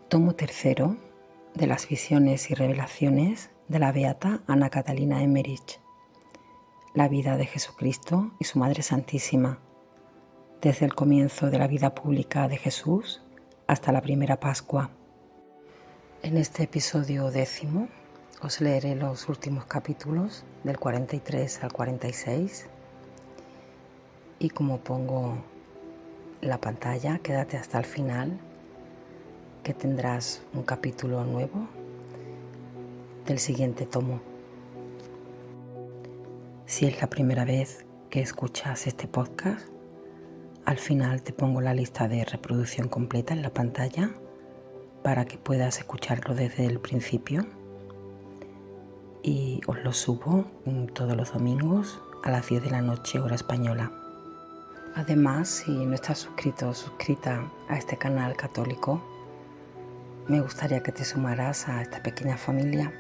Tomo tercero de las visiones y revelaciones de la beata Ana Catalina Emmerich, la vida de Jesucristo y su Madre Santísima, desde el comienzo de la vida pública de Jesús hasta la primera Pascua. En este episodio 10 os leeré los últimos capítulos del 43 al 46 y como pongo la pantalla, quédate hasta el final, que tendrás un capítulo nuevo del siguiente tomo. Si es la primera vez que escuchas este podcast, al final te pongo la lista de reproducción completa en la pantalla para que puedas escucharlo desde el principio, y os lo subo todos los domingos a las 10 de la noche hora española. Además, si no estás suscrito o suscrita a este canal católico, me gustaría que te sumaras a esta pequeña familia,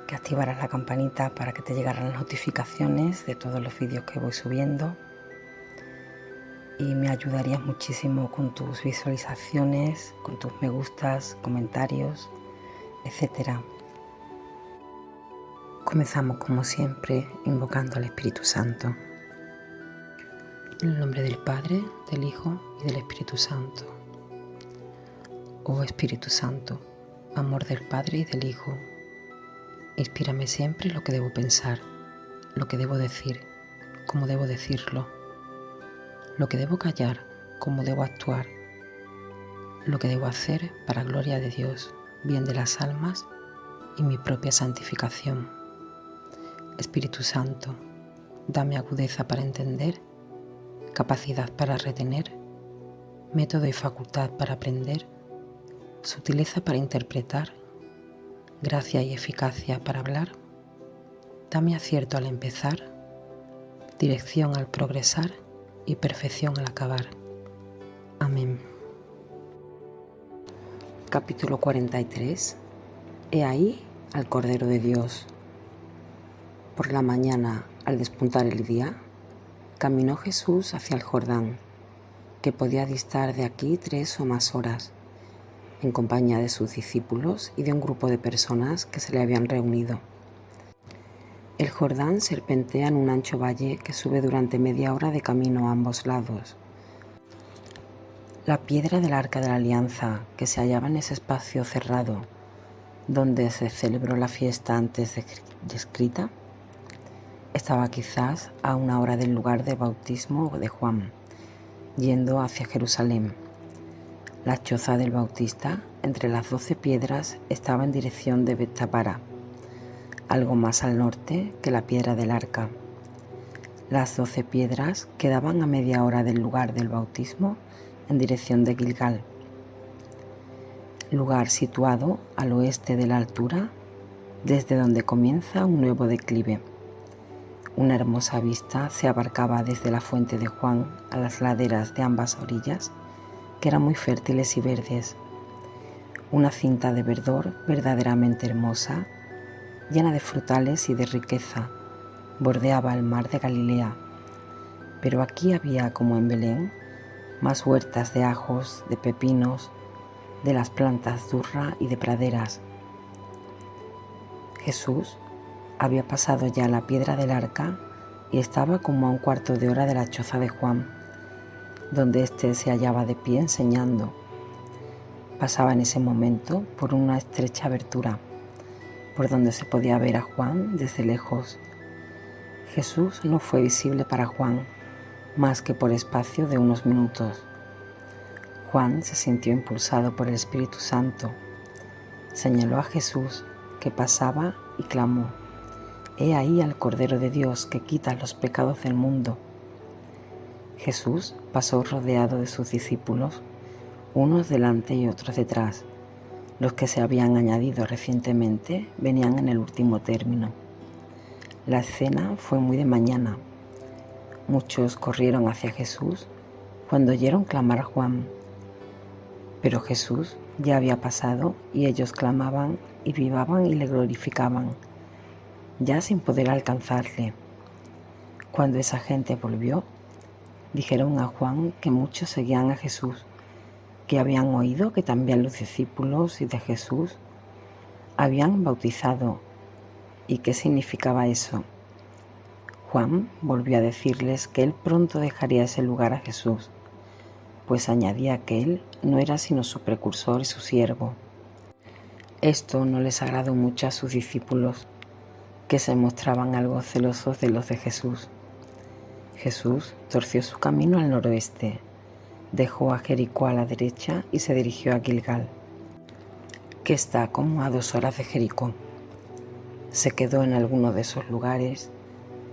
que activaras la campanita para que te llegaran las notificaciones de todos los vídeos que voy subiendo, y me ayudarías muchísimo con tus visualizaciones, con tus me gustas, comentarios, etc. Comenzamos como siempre invocando al Espíritu Santo. En el nombre del Padre, del Hijo y del Espíritu Santo. Oh Espíritu Santo, amor del Padre y del Hijo, inspírame siempre lo que debo pensar, lo que debo decir, cómo debo decirlo, lo que debo callar, cómo debo actuar, lo que debo hacer para gloria de Dios, bien de las almas y mi propia santificación. Espíritu Santo, dame agudeza para entender, capacidad para retener, método y facultad para aprender, sutileza para interpretar, gracia y eficacia para hablar. Dame acierto al empezar, dirección al progresar y perfección al acabar. Amén. Capítulo 43. He ahí al Cordero de Dios. Por la mañana, al despuntar el día, caminó Jesús hacia el Jordán, que podía distar de aquí 3 o más horas, en compañía de sus discípulos y de un grupo de personas que se le habían reunido. El Jordán serpentea en un ancho valle que sube durante media hora de camino a ambos lados. La piedra del Arca de la Alianza, que se hallaba en ese espacio cerrado, donde se celebró la fiesta antes descrita, estaba quizás a 1 hora del lugar del bautismo de Juan, yendo hacia Jerusalén. La choza del Bautista, entre las 12 piedras, estaba en dirección de Betábara, algo más al norte que la piedra del Arca. Las 12 piedras quedaban a media hora del lugar del bautismo en dirección de Gilgal, lugar situado al oeste de la altura, desde donde comienza un nuevo declive. Una hermosa vista se abarcaba desde la fuente de Juan a las laderas de ambas orillas, que eran muy fértiles y verdes. Una cinta de verdor verdaderamente hermosa, llena de frutales y de riqueza, bordeaba el mar de Galilea. Pero aquí había, como en Belén, más huertas de ajos, de pepinos, de las plantas durra y de praderas. Jesús había pasado ya la piedra del Arca y estaba como a 1/4 de hora de la choza de Juan, donde éste se hallaba de pie enseñando. Pasaba en ese momento por una estrecha abertura, por donde se podía ver a Juan desde lejos. Jesús no fue visible para Juan, más que por espacio de unos minutos. Juan se sintió impulsado por el Espíritu Santo. Señaló a Jesús, que pasaba, y clamó: «He ahí al Cordero de Dios que quita los pecados del mundo». Jesús pasó rodeado de sus discípulos, unos delante y otros detrás. Los que se habían añadido recientemente venían en el último término. La escena fue muy de mañana. Muchos corrieron hacia Jesús cuando oyeron clamar a Juan. Pero Jesús ya había pasado y ellos clamaban y vivaban y le glorificaban, ya sin poder alcanzarle. Cuando esa gente volvió, dijeron a Juan que muchos seguían a Jesús, porque habían oído que también los discípulos y de Jesús habían bautizado. ¿Y qué significaba eso? Juan volvió a decirles que él pronto dejaría ese lugar a Jesús, pues añadía que él no era sino su precursor y su siervo. Esto no les agradó mucho a sus discípulos, que se mostraban algo celosos de los de Jesús. Jesús torció su camino al noroeste, dejó a Jericó a la derecha y se dirigió a Gilgal, que está como a 2 horas de Jericó. Se quedó en alguno de esos lugares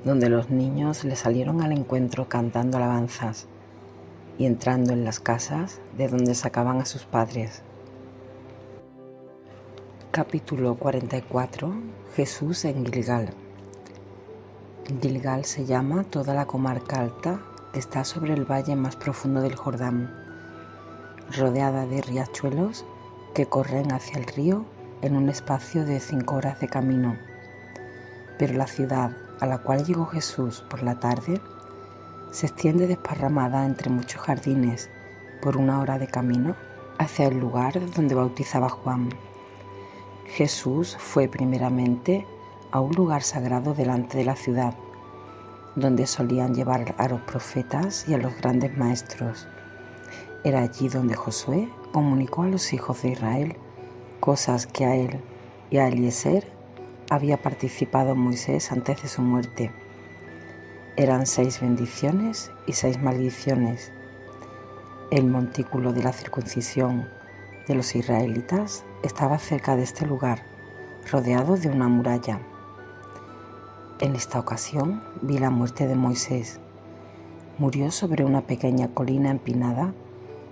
donde los niños le salieron al encuentro cantando alabanzas y entrando en las casas de donde sacaban a sus padres. Capítulo 44. Jesús en Gilgal. Gilgal se llama toda la comarca alta que está sobre el valle más profundo del Jordán, rodeada de riachuelos que corren hacia el río en un espacio de 5 horas de camino. Pero la ciudad a la cual llegó Jesús por la tarde se extiende desparramada entre muchos jardines por 1 hora de camino hacia el lugar donde bautizaba Juan. Jesús fue primeramente a un lugar sagrado delante de la ciudad, donde solían llevar a los profetas y a los grandes maestros. Era allí donde Josué comunicó a los hijos de Israel cosas que a él y a Eliezer había participado Moisés antes de su muerte. Eran 6 bendiciones y 6 maldiciones. El montículo de la circuncisión de los israelitas estaba cerca de este lugar, rodeado de una muralla. En esta ocasión vi la muerte de Moisés. Murió sobre una pequeña colina empinada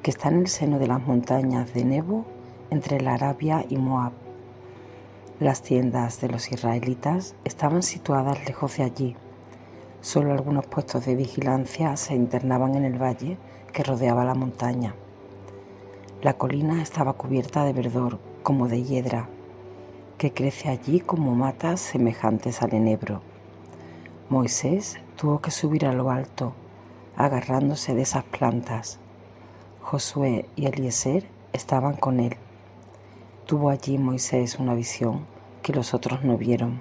que está en el seno de las montañas de Nebo, entre la Arabia y Moab. Las tiendas de los israelitas estaban situadas lejos de allí. Solo algunos puestos de vigilancia se internaban en el valle que rodeaba la montaña. La colina estaba cubierta de verdor, como de hiedra, que crece allí como matas semejantes al enebro. Moisés tuvo que subir a lo alto, agarrándose de esas plantas. Josué y Eliezer estaban con él. Tuvo allí Moisés una visión que los otros no vieron.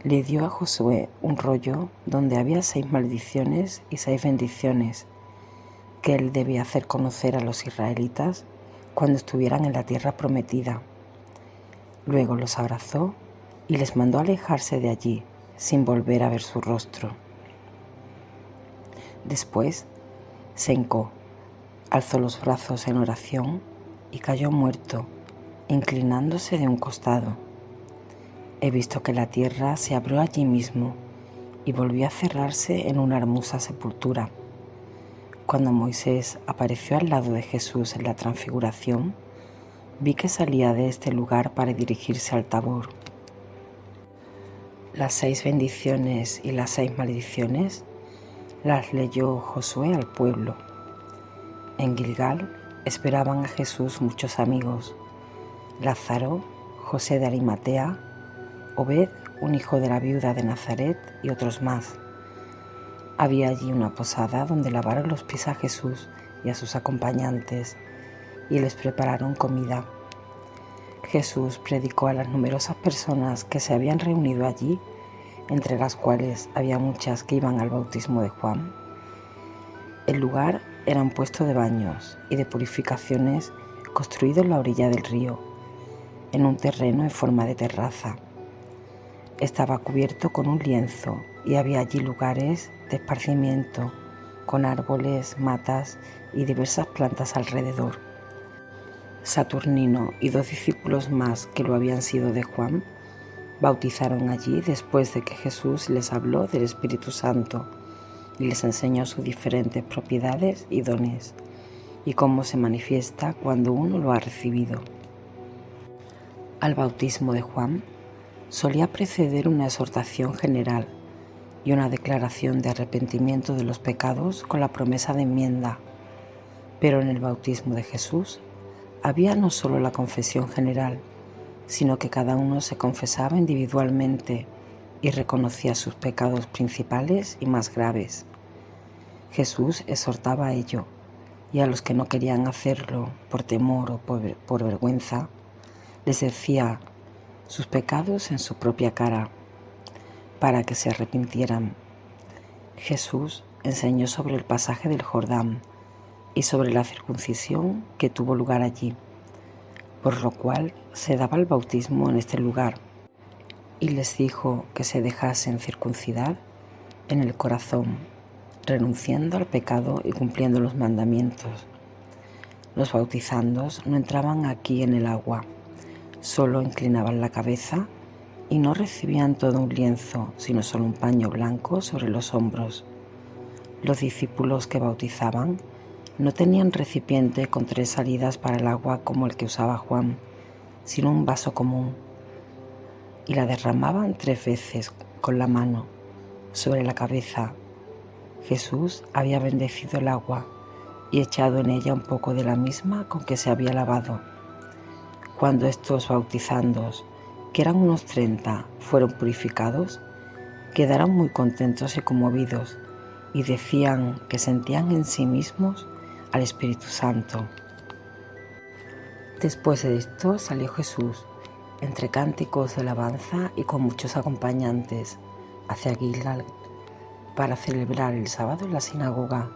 Le dio a Josué un rollo donde había 6 maldiciones y 6 bendiciones que él debía hacer conocer a los israelitas cuando estuvieran en la tierra prometida. Luego los abrazó y les mandó alejarse de allí sin volver a ver su rostro. Después se hincó, alzó los brazos en oración y cayó muerto, inclinándose de un costado. He visto que la tierra se abrió allí mismo y volvió a cerrarse en una hermosa sepultura. Cuando Moisés apareció al lado de Jesús en la transfiguración, vi que salía de este lugar para dirigirse al Tabor. Las 6 bendiciones y las 6 maldiciones las leyó Josué al pueblo. En Gilgal esperaban a Jesús muchos amigos: Lázaro, José de Arimatea, Obed, un hijo de la viuda de Nazaret, y otros más. Había allí una posada donde lavaron los pies a Jesús y a sus acompañantes y les prepararon comida. Jesús predicó a las numerosas personas que se habían reunido allí, entre las cuales había muchas que iban al bautismo de Juan. El lugar era un puesto de baños y de purificaciones construido en la orilla del río, en un terreno en forma de terraza. Estaba cubierto con un lienzo y había allí lugares de esparcimiento con árboles, matas y diversas plantas alrededor. Saturnino y 2 discípulos más que lo habían sido de Juan bautizaron allí después de que Jesús les habló del Espíritu Santo y les enseñó sus diferentes propiedades y dones y cómo se manifiesta cuando uno lo ha recibido. Al bautismo de Juan solía preceder una exhortación general y una declaración de arrepentimiento de los pecados con la promesa de enmienda, pero en el bautismo de Jesús había no solo la confesión general, sino que cada uno se confesaba individualmente y reconocía sus pecados principales y más graves. Jesús exhortaba a ello, y a los que no querían hacerlo por temor o por vergüenza, les decía sus pecados en su propia cara, para que se arrepintieran. Jesús enseñó sobre el pasaje del Jordán y sobre la circuncisión que tuvo lugar allí, por lo cual se daba el bautismo en este lugar, y les dijo que se dejasen circuncidar en el corazón, renunciando al pecado y cumpliendo los mandamientos. Los bautizandos no entraban aquí en el agua, solo inclinaban la cabeza y no recibían todo un lienzo, sino solo un paño blanco sobre los hombros. Los discípulos que bautizaban no tenían recipiente con 3 salidas para el agua como el que usaba Juan, sino un vaso común, y la derramaban 3 veces con la mano sobre la cabeza. Jesús había bendecido el agua y echado en ella un poco de la misma con que se había lavado. Cuando estos bautizandos, que eran unos 30, fueron purificados, quedaron muy contentos y conmovidos, y decían que sentían en sí mismos al Espíritu Santo. Después de esto salió Jesús, entre cánticos de alabanza y con muchos acompañantes, hacia Gilgal, para celebrar el sábado en la sinagoga,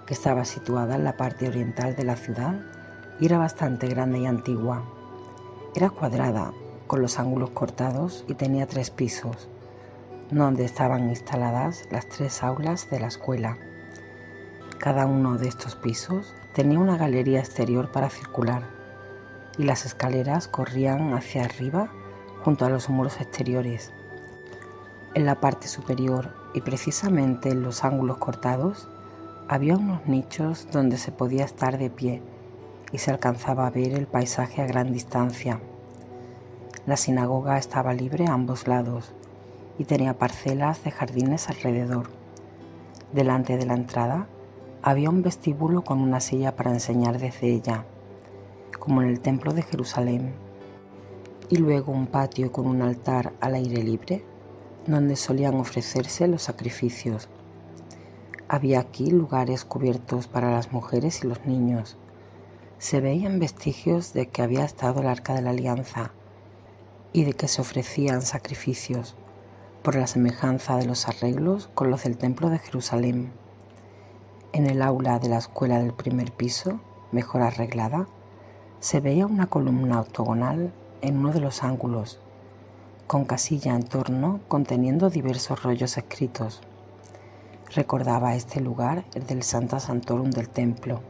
que estaba situada en la parte oriental de la ciudad y era bastante grande y antigua. Era cuadrada, con los ángulos cortados, y tenía 3 pisos, donde estaban instaladas las 3 aulas de la escuela. Cada uno de estos pisos tenía una galería exterior para circular, y las escaleras corrían hacia arriba junto a los muros exteriores. En la parte superior y precisamente en los ángulos cortados había unos nichos donde se podía estar de pie y se alcanzaba a ver el paisaje a gran distancia. La sinagoga estaba libre a ambos lados y tenía parcelas de jardines alrededor. Delante de la entrada había un vestíbulo con una silla para enseñar desde ella, como en el templo de Jerusalén, y luego un patio con un altar al aire libre donde solían ofrecerse los sacrificios. Había aquí lugares cubiertos para las mujeres y los niños. Se veían vestigios de que había estado el Arca de la Alianza y de que se ofrecían sacrificios, por la semejanza de los arreglos con los del templo de Jerusalén. En el aula de la escuela del primer piso, mejor arreglada, se veía una columna octogonal en uno de los ángulos, con casilla en torno conteniendo diversos rollos escritos. Recordaba a este lugar el del Sancta Sanctorum del templo.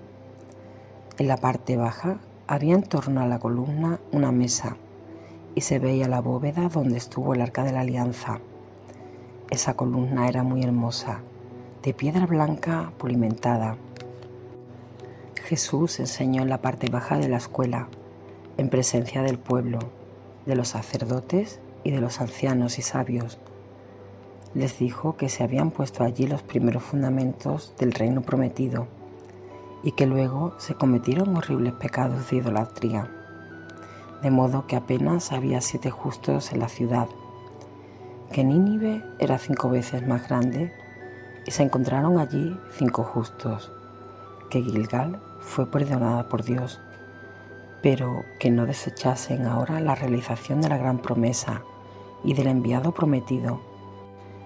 En la parte baja había en torno a la columna una mesa y se veía la bóveda donde estuvo el Arca de la Alianza. Esa columna era muy hermosa, de piedra blanca pulimentada. Jesús enseñó en la parte baja de la escuela, en presencia del pueblo, de los sacerdotes y de los ancianos y sabios. Les dijo que se habían puesto allí los primeros fundamentos del reino prometido y que luego se cometieron horribles pecados de idolatría, de modo que apenas había 7 justos en la ciudad, que Nínive era 5 veces más grande y se encontraron allí 5 justos, que Gilgal fue perdonada por Dios, pero que no desechasen ahora la realización de la gran promesa y del enviado prometido,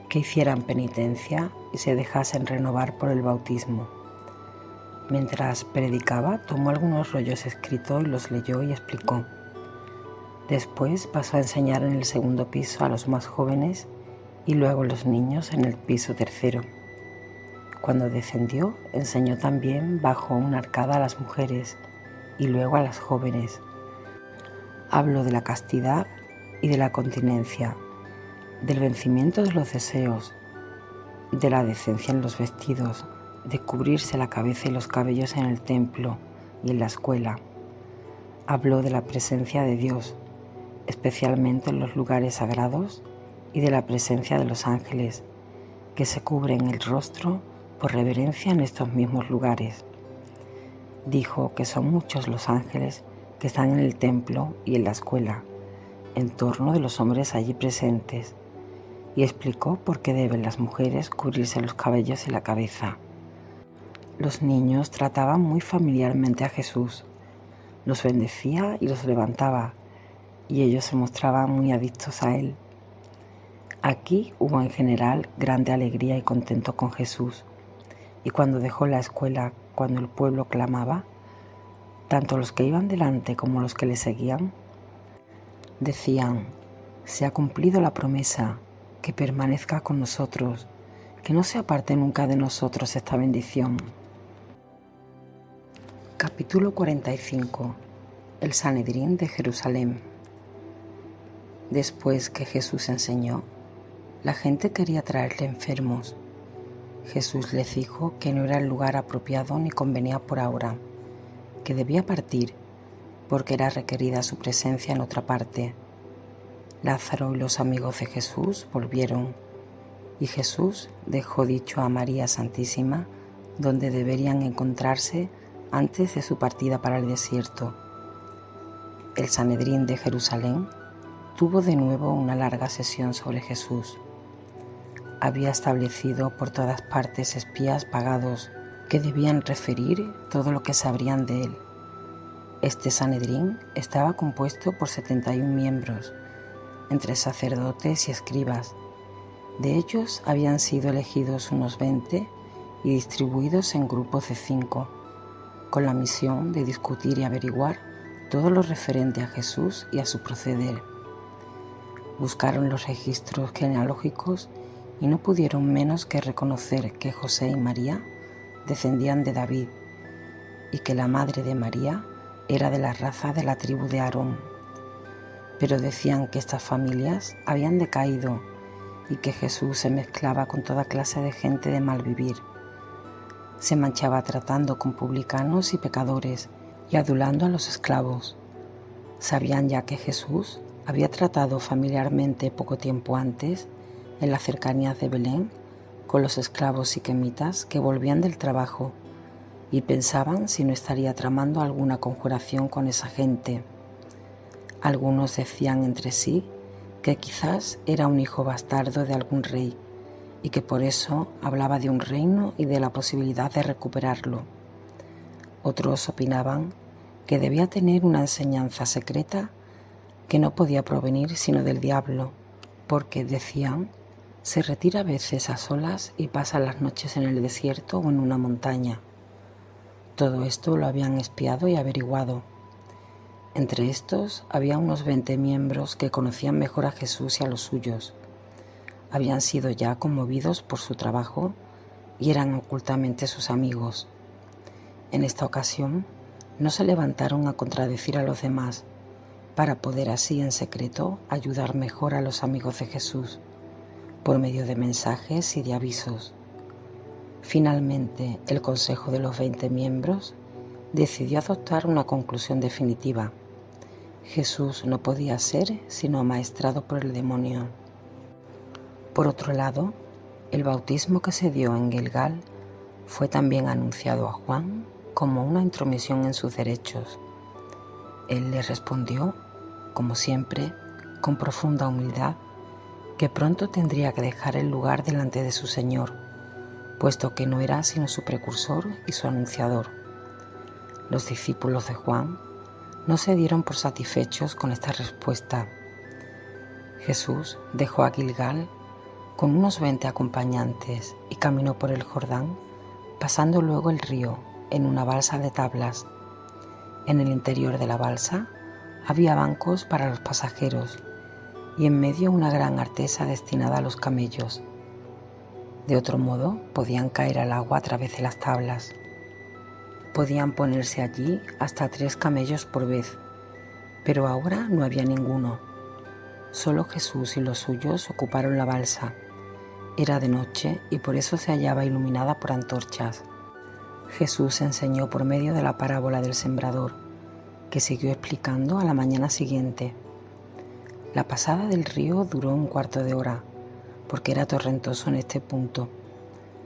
que hicieran penitencia y se dejasen renovar por el bautismo. Mientras predicaba, tomó algunos rollos escritos y los leyó y explicó. Después pasó a enseñar en el segundo piso a los más jóvenes y luego a los niños en el piso tercero. Cuando descendió, enseñó también bajo una arcada a las mujeres y luego a las jóvenes. Habló de la castidad y de la continencia, del vencimiento de los deseos, de la decencia en los vestidos, de cubrirse la cabeza y los cabellos en el templo y en la escuela. Habló de la presencia de Dios, especialmente en los lugares sagrados, y de la presencia de los ángeles, que se cubren el rostro por reverencia en estos mismos lugares. Dijo que son muchos los ángeles que están en el templo y en la escuela, en torno de los hombres allí presentes, y explicó por qué deben las mujeres cubrirse los cabellos y la cabeza. Los niños trataban muy familiarmente a Jesús, los bendecía y los levantaba, y ellos se mostraban muy adictos a él. Aquí hubo en general grande alegría y contento con Jesús, y cuando dejó la escuela, cuando el pueblo clamaba, tanto los que iban delante como los que le seguían, decían: se ha cumplido la promesa, que permanezca con nosotros, que no se aparte nunca de nosotros esta bendición. Capítulo 45. El Sanedrín de Jerusalén. Después que Jesús enseñó, la gente quería traerle enfermos. Jesús les dijo que no era el lugar apropiado ni convenía por ahora, que debía partir, porque era requerida su presencia en otra parte. Lázaro y los amigos de Jesús volvieron, y Jesús dejó dicho a María Santísima donde deberían encontrarse antes de su partida para el desierto. El Sanedrín de Jerusalén tuvo de nuevo una larga sesión sobre Jesús. Había establecido por todas partes espías pagados que debían referir todo lo que sabrían de él. Este Sanedrín estaba compuesto por 71 miembros, entre sacerdotes y escribas. De ellos habían sido elegidos unos 20 y distribuidos en grupos de 5, con la misión de discutir y averiguar todo lo referente a Jesús y a su proceder. Buscaron los registros genealógicos y no pudieron menos que reconocer que José y María descendían de David y que la madre de María era de la raza de la tribu de Aarón. Pero decían que estas familias habían decaído y que Jesús se mezclaba con toda clase de gente de mal vivir. Se manchaba tratando con publicanos y pecadores y adulando a los esclavos. Sabían ya que Jesús había tratado familiarmente poco tiempo antes, en las cercanías de Belén, con los esclavos siquemitas que volvían del trabajo, y pensaban si no estaría tramando alguna conjuración con esa gente. Algunos decían entre sí que quizás era un hijo bastardo de algún rey, y que por eso hablaba de un reino y de la posibilidad de recuperarlo. Otros opinaban que debía tener una enseñanza secreta que no podía provenir sino del diablo, porque, decían, se retira a veces a solas y pasa las noches en el desierto o en una montaña. Todo esto lo habían espiado y averiguado. Entre estos había unos 20 miembros que conocían mejor a Jesús y a los suyos. Habían sido ya conmovidos por su trabajo y eran ocultamente sus amigos. En esta ocasión no se levantaron a contradecir a los demás, para poder así en secreto ayudar mejor a los amigos de Jesús, por medio de mensajes y de avisos. Finalmente, el consejo de los 20 miembros decidió adoptar una conclusión definitiva. Jesús no podía ser sino amaestrado por el demonio. Por otro lado, el bautismo que se dio en Gilgal fue también anunciado a Juan como una intromisión en sus derechos. Él le respondió, como siempre, con profunda humildad, que pronto tendría que dejar el lugar delante de su Señor, puesto que no era sino su precursor y su anunciador. Los discípulos de Juan no se dieron por satisfechos con esta respuesta. Jesús dejó a Gilgal con unos 20 acompañantes y caminó por el Jordán, pasando luego el río en una balsa de tablas. En el interior de la balsa había bancos para los pasajeros y en medio una gran artesa destinada a los camellos. De otro modo podían caer al agua a través de las tablas. Podían ponerse allí hasta 3 camellos por vez, pero ahora no había ninguno. Solo Jesús y los suyos ocuparon la balsa. Era de noche y por eso se hallaba iluminada por antorchas. Jesús enseñó por medio de la parábola del sembrador, que siguió explicando a la mañana siguiente. La pasada del río duró un cuarto de hora, porque era torrentoso en este punto.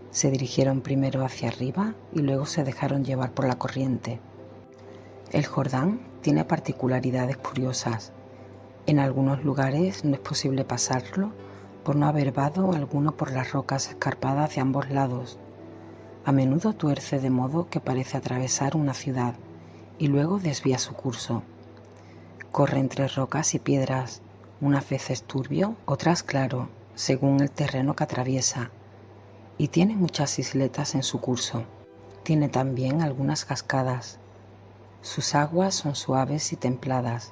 Se dirigieron primero hacia arriba y luego se dejaron llevar por la corriente. El Jordán tiene particularidades curiosas. En algunos lugares no es posible pasarlo por no haber vado alguno por las rocas escarpadas de ambos lados. A menudo tuerce de modo que parece atravesar una ciudad y luego desvía su curso. Corre entre rocas y piedras, unas veces turbio, otras claro, según el terreno que atraviesa, y tiene muchas isletas en su curso. Tiene también algunas cascadas. Sus aguas son suaves y templadas.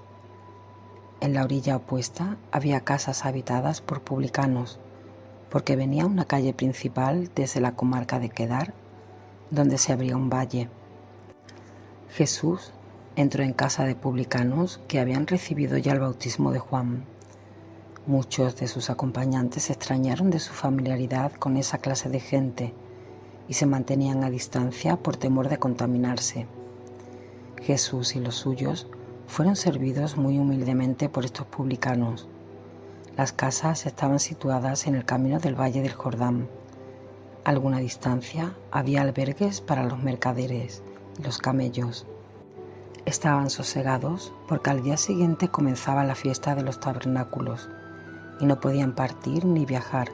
En la orilla opuesta había casas habitadas por publicanos, porque venía una calle principal desde la comarca de Quedar, donde se abría un valle. Jesús entró en casa de publicanos que habían recibido ya el bautismo de Juan. Muchos de sus acompañantes se extrañaron de su familiaridad con esa clase de gente y se mantenían a distancia por temor de contaminarse. Jesús y los suyos fueron servidos muy humildemente por estos publicanos. Las casas estaban situadas en el camino del Valle del Jordán. A alguna distancia había albergues para los mercaderes y los camellos. Estaban sosegados porque al día siguiente comenzaba la fiesta de los tabernáculos y no podían partir ni viajar,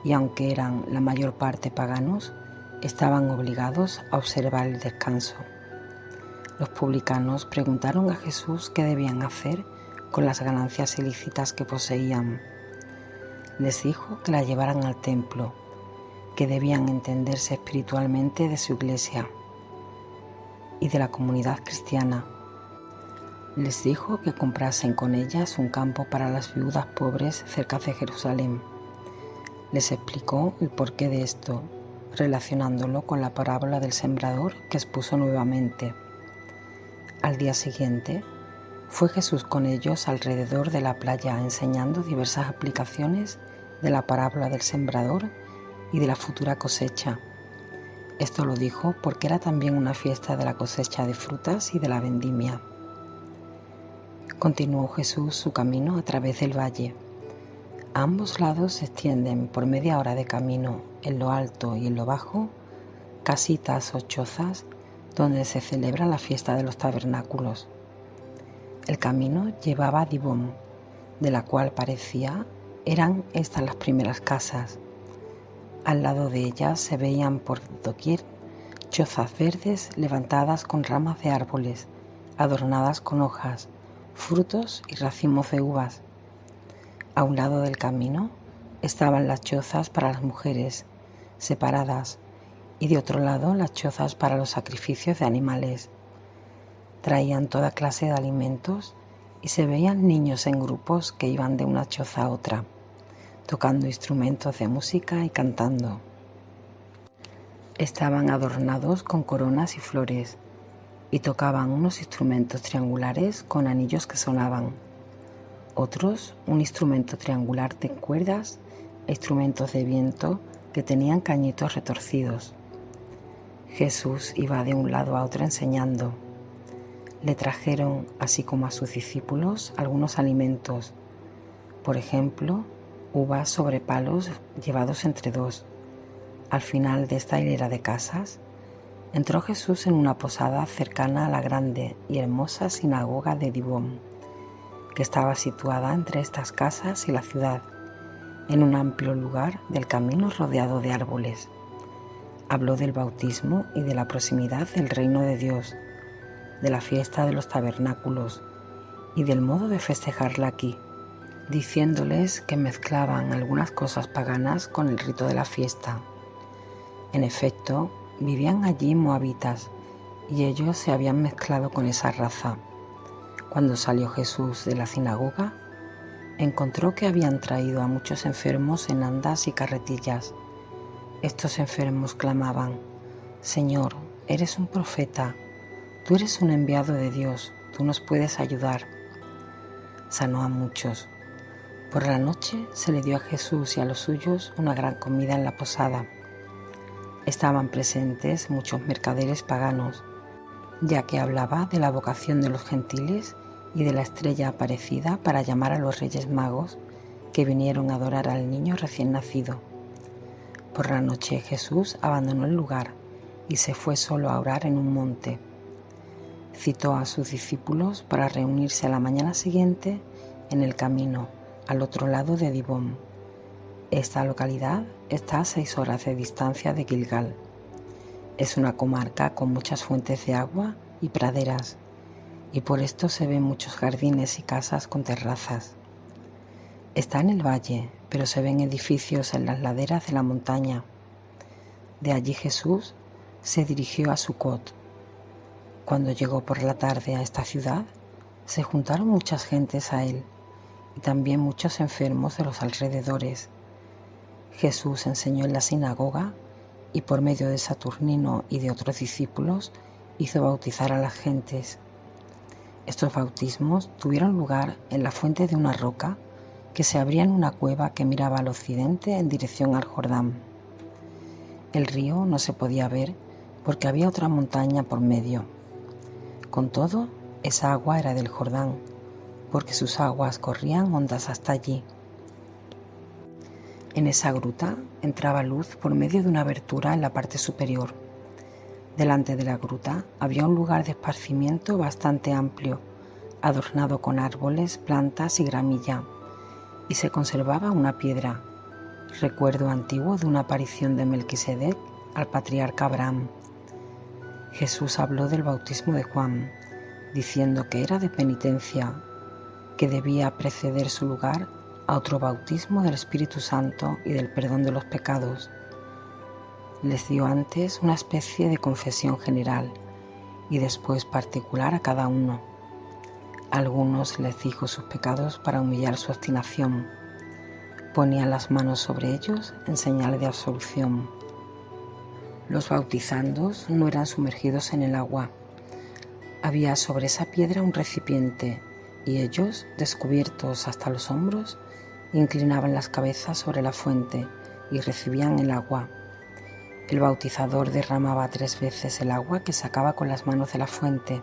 y aunque eran la mayor parte paganos, estaban obligados a observar el descanso. Los publicanos preguntaron a Jesús qué debían hacer con las ganancias ilícitas que poseían. Les dijo que las llevaran al templo, que debían entenderse espiritualmente de su iglesia y de la comunidad cristiana. Les dijo que comprasen con ellas un campo para las viudas pobres cerca de Jerusalén. Les explicó el porqué de esto, relacionándolo con la parábola del sembrador que expuso nuevamente. Al día siguiente, fue Jesús con ellos alrededor de la playa enseñando diversas aplicaciones de la parábola del sembrador y de la futura cosecha. Esto lo dijo porque era también una fiesta de la cosecha de frutas y de la vendimia. Continuó Jesús su camino a través del valle. A ambos lados se extienden por media hora de camino, en lo alto y en lo bajo, casitas o chozas donde se celebra la fiesta de los tabernáculos. El camino llevaba a Dibón, de la cual parecía eran estas las primeras casas. Al lado de ellas se veían por doquier chozas verdes levantadas con ramas de árboles, adornadas con hojas, frutos y racimos de uvas. A un lado del camino estaban las chozas para las mujeres, separadas, y de otro lado las chozas para los sacrificios de animales. Traían toda clase de alimentos y se veían niños en grupos que iban de una choza a otra, tocando instrumentos de música y cantando. Estaban adornados con coronas y flores y tocaban unos instrumentos triangulares con anillos que sonaban, otros un instrumento triangular de cuerdas e instrumentos de viento que tenían cañitos retorcidos. Jesús iba de un lado a otro enseñando. Le trajeron, así como a sus discípulos, algunos alimentos, por ejemplo, uvas sobre palos llevados entre dos. Al final de esta hilera de casas, entró Jesús en una posada cercana a la grande y hermosa sinagoga de Dibón, que estaba situada entre estas casas y la ciudad, en un amplio lugar del camino rodeado de árboles. Habló del bautismo y de la proximidad del reino de Dios, de la fiesta de los tabernáculos y del modo de festejarla aquí, diciéndoles que mezclaban algunas cosas paganas con el rito de la fiesta. En efecto, vivían allí moabitas y ellos se habían mezclado con esa raza. Cuando salió Jesús de la sinagoga, encontró que habían traído a muchos enfermos en andas y carretillas. Estos enfermos clamaban: «Señor, eres un profeta, tú eres un enviado de Dios, tú nos puedes ayudar». Sanó a muchos. Por la noche se le dio a Jesús y a los suyos una gran comida en la posada. Estaban presentes muchos mercaderes paganos, ya que hablaba de la vocación de los gentiles y de la estrella aparecida para llamar a los Reyes Magos que vinieron a adorar al niño recién nacido. Por la noche Jesús abandonó el lugar y se fue solo a orar en un monte. Citó a sus discípulos para reunirse a la mañana siguiente en el camino al otro lado de Dibón. Esta localidad está a 6 horas de distancia de Gilgal. Es una comarca con muchas fuentes de agua y praderas, y por esto se ven muchos jardines y casas con terrazas. Está en el valle, pero se ven edificios en las laderas de la montaña. De allí Jesús se dirigió a Sucot. Cuando llegó por la tarde a esta ciudad, se juntaron muchas gentes a él y también muchos enfermos de los alrededores. Jesús enseñó en la sinagoga y por medio de Saturnino y de otros discípulos hizo bautizar a las gentes. Estos bautismos tuvieron lugar en la fuente de una roca que se abría en una cueva que miraba al occidente en dirección al Jordán. El río no se podía ver porque había otra montaña por medio. Con todo, esa agua era del Jordán, porque sus aguas corrían hondas hasta allí. En esa gruta entraba luz por medio de una abertura en la parte superior. Delante de la gruta había un lugar de esparcimiento bastante amplio, adornado con árboles, plantas y gramilla, y se conservaba una piedra, recuerdo antiguo de una aparición de Melquisedec al patriarca Abraham. Jesús habló del bautismo de Juan, diciendo que era de penitencia, que debía preceder su lugar a otro bautismo del Espíritu Santo y del perdón de los pecados. Les dio antes una especie de confesión general y después particular a cada uno. A algunos les dijo sus pecados para humillar su obstinación. Ponía las manos sobre ellos en señal de absolución. Los bautizandos no eran sumergidos en el agua. Había sobre esa piedra un recipiente y ellos, descubiertos hasta los hombros, inclinaban las cabezas sobre la fuente y recibían el agua. El bautizador derramaba 3 veces el agua que sacaba con las manos de la fuente.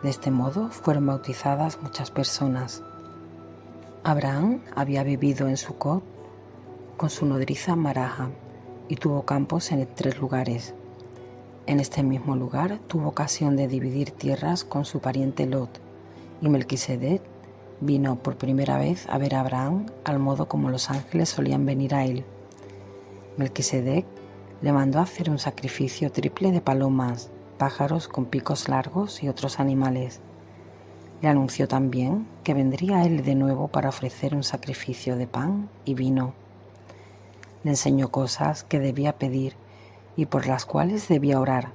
De este modo fueron bautizadas muchas personas. Abraham había vivido en Sucot con su nodriza Maraha y tuvo campos en 3 lugares. En este mismo lugar tuvo ocasión de dividir tierras con su pariente Lot, y Melquisedec vino por primera vez a ver a Abraham al modo como los ángeles solían venir a él. Melquisedec le mandó a hacer un sacrificio triple de palomas, pájaros con picos largos y otros animales. Le anunció también que vendría a él de nuevo para ofrecer un sacrificio de pan y vino. Le enseñó cosas que debía pedir y por las cuales debía orar,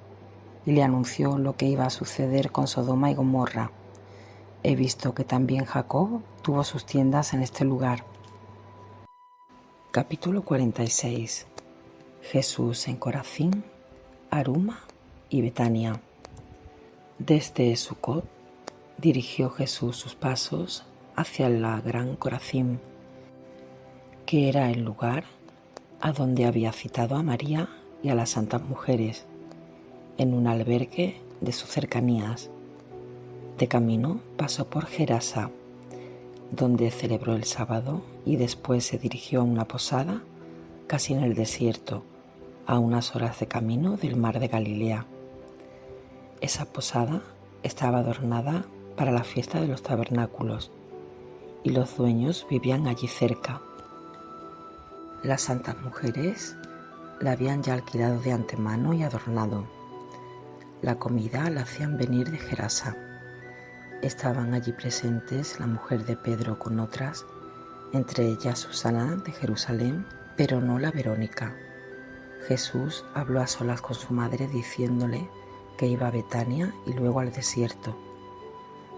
y le anunció lo que iba a suceder con Sodoma y Gomorra. He visto que también Jacob tuvo sus tiendas en este lugar. Capítulo 46. Jesús en Corazín, Aruma y Betania. Desde Sucot dirigió Jesús sus pasos hacia la gran Corazín, que era el lugar a donde había citado a María y a las santas mujeres, en un albergue de sus cercanías. De camino pasó por Gerasa, donde celebró el sábado y después se dirigió a una posada casi en el desierto, a unas horas de camino del mar de Galilea. Esa posada estaba adornada para la fiesta de los tabernáculos y los dueños vivían allí cerca. Las santas mujeres la habían ya alquilado de antemano y adornado. La comida la hacían venir de Gerasa. Estaban allí presentes la mujer de Pedro con otras, entre ellas Susana de Jerusalén, pero no la Verónica. Jesús habló a solas con su madre diciéndole que iba a Betania y luego al desierto.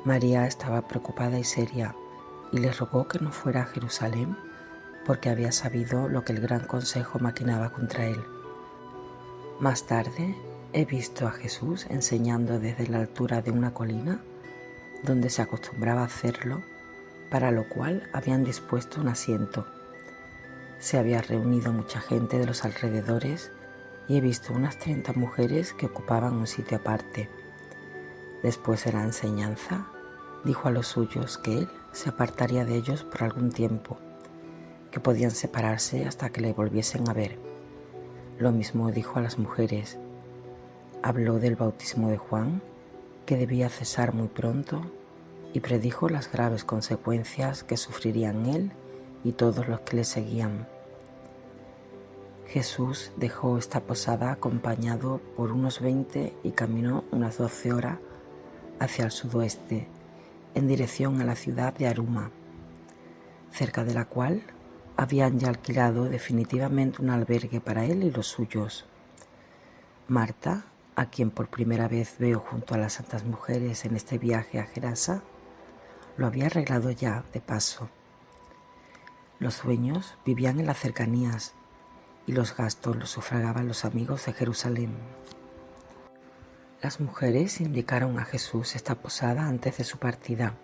María estaba preocupada y seria y le rogó que no fuera a Jerusalén porque había sabido lo que el gran consejo maquinaba contra él. Más tarde he visto a Jesús enseñando desde la altura de una colina donde se acostumbraba a hacerlo, para lo cual habían dispuesto un asiento. Se había reunido mucha gente de los alrededores y he visto unas 30 mujeres que ocupaban un sitio aparte. Después de la enseñanza, dijo a los suyos que él se apartaría de ellos por algún tiempo, que podían separarse hasta que le volviesen a ver. Lo mismo dijo a las mujeres. Habló del bautismo de Juan, que debía cesar muy pronto, y predijo las graves consecuencias que sufrirían él y todos los que le seguían. Jesús dejó esta posada acompañado por unos 20 y caminó unas 12 horas hacia el sudoeste, en dirección a la ciudad de Aruma, cerca de la cual habían ya alquilado definitivamente un albergue para él y los suyos. Marta, a quien por primera vez veo junto a las santas mujeres en este viaje a Gerasa, lo había arreglado ya de paso. Los dueños vivían en las cercanías y los gastos los sufragaban los amigos de Jerusalén. Las mujeres indicaron a Jesús esta posada antes de su partida.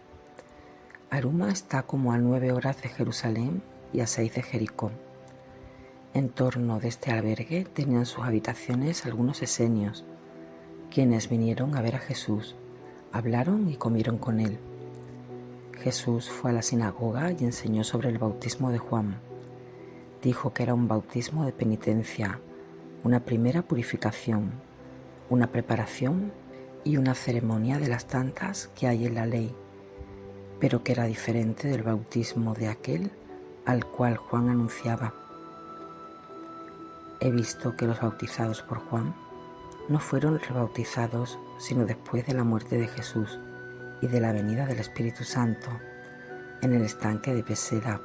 Aruma está como a 9 horas de Jerusalén y a 6 de Jericó. En torno de este albergue tenían sus habitaciones algunos esenios, quienes vinieron a ver a Jesús, hablaron y comieron con él. Jesús fue a la sinagoga y enseñó sobre el bautismo de Juan. Dijo que era un bautismo de penitencia, una primera purificación, una preparación y una ceremonia de las tantas que hay en la ley, pero que era diferente del bautismo de aquel al cual Juan anunciaba. He visto que los bautizados por Juan no fueron rebautizados sino después de la muerte de Jesús y de la venida del Espíritu Santo en el estanque de Beseda.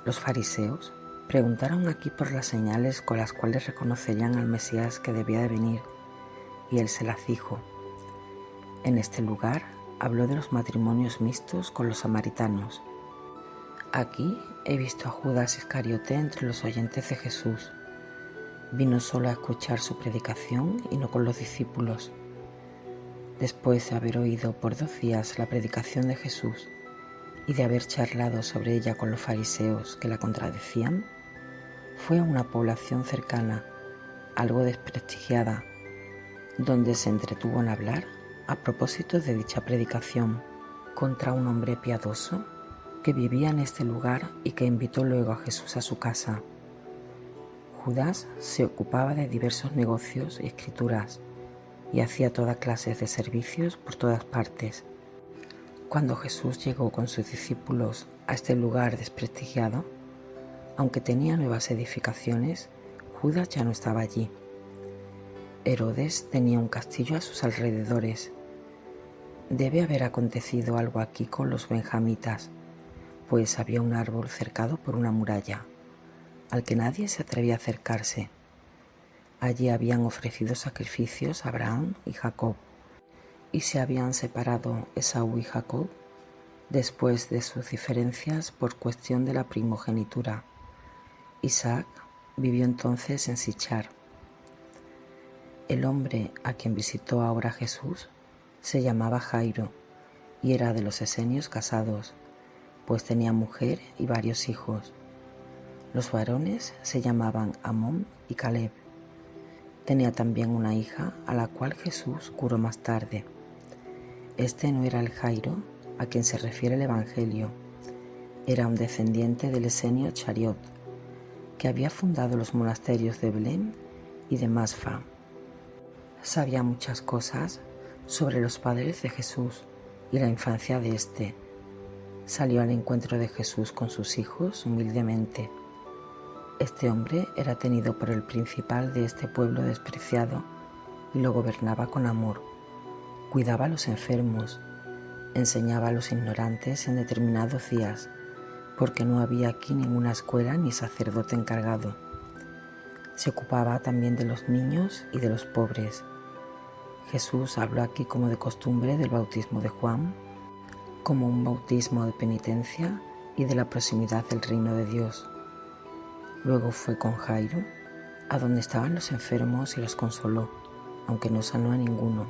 Los fariseos preguntaron aquí por las señales con las cuales reconocerían al Mesías que debía de venir, y él se las dijo. En este lugar habló de los matrimonios mixtos con los samaritanos. Aquí he visto a Judas Iscariote entre los oyentes de Jesús. Vino solo a escuchar su predicación y no con los discípulos. Después de haber oído por 2 días la predicación de Jesús y de haber charlado sobre ella con los fariseos que la contradecían, fue a una población cercana, algo desprestigiada, donde se entretuvo en hablar a propósito de dicha predicación contra un hombre piadoso que vivía en este lugar y que invitó luego a Jesús a su casa. Judas se ocupaba de diversos negocios y escrituras y hacía toda clase de servicios por todas partes. Cuando Jesús llegó con sus discípulos a este lugar desprestigiado, aunque tenía nuevas edificaciones, Judas ya no estaba allí. Herodes tenía un castillo a sus alrededores. Debe haber acontecido algo aquí con los benjamitas, pues había un árbol cercado por una muralla, al que nadie se atrevía a acercarse. Allí habían ofrecido sacrificios Abraham y Jacob, y se habían separado Esaú y Jacob después de sus diferencias por cuestión de la primogenitura. Isaac vivió entonces en Sichar. El hombre a quien visitó ahora Jesús se llamaba Jairo y era de los esenios casados, pues tenía mujer y varios hijos. Los varones se llamaban Amón y Caleb. Tenía también una hija a la cual Jesús curó más tarde. Este no era el Jairo a quien se refiere el Evangelio. Era un descendiente del esenio Chariot, que había fundado los monasterios de Belén y de Masfa. Sabía muchas cosas sobre los padres de Jesús y la infancia de éste. Salió al encuentro de Jesús con sus hijos humildemente. Este hombre era tenido por el principal de este pueblo despreciado y lo gobernaba con amor. Cuidaba a los enfermos, enseñaba a los ignorantes en determinados días, porque no había aquí ninguna escuela ni sacerdote encargado. Se ocupaba también de los niños y de los pobres. Jesús habló aquí como de costumbre del bautismo de Juan, como un bautismo de penitencia y de la proximidad del reino de Dios. Luego fue con Jairo, a donde estaban los enfermos y los consoló, aunque no sanó a ninguno.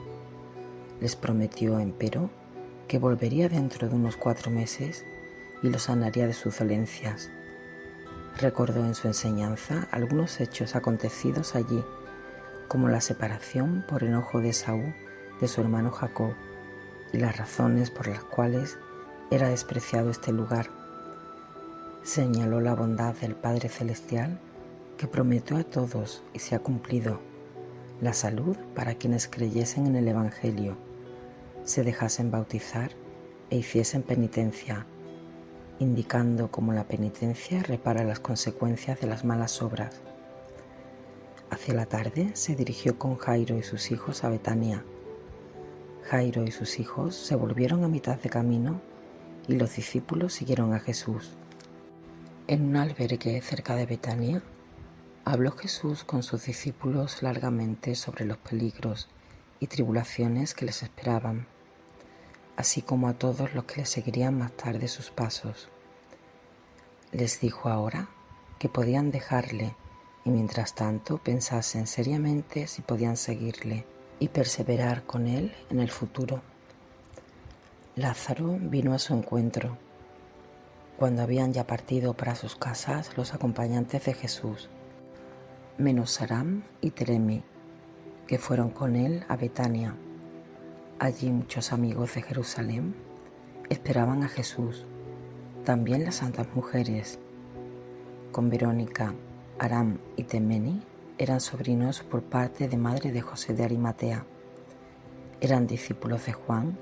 Les prometió, empero, que volvería dentro de unos 4 meses y los sanaría de sus dolencias. Recordó en su enseñanza algunos hechos acontecidos allí, como la separación por enojo de Esaú de su hermano Jacob y las razones por las cuales era despreciado este lugar. Señaló la bondad del Padre Celestial que prometió a todos y se ha cumplido, la salud para quienes creyesen en el Evangelio, se dejasen bautizar e hiciesen penitencia. indicando cómo la penitencia repara las consecuencias de las malas obras. Hacia la tarde se dirigió con Jairo y sus hijos a Betania. Jairo y sus hijos se volvieron a mitad de camino y los discípulos siguieron a Jesús. En un albergue cerca de Betania, habló Jesús con sus discípulos largamente sobre los peligros y tribulaciones que les esperaban, así como a todos los que le seguirían más tarde sus pasos. Les dijo ahora que podían dejarle y mientras tanto pensasen seriamente si podían seguirle y perseverar con él en el futuro. Lázaro vino a su encuentro. Cuando habían ya partido para sus casas los acompañantes de Jesús, menos Aram y Teremi, que fueron con él a Betania. Allí muchos amigos de Jerusalén esperaban a Jesús, también las santas mujeres. Con Verónica, Aram y Temeni eran sobrinos por parte de madre de José de Arimatea. Eran discípulos de Juan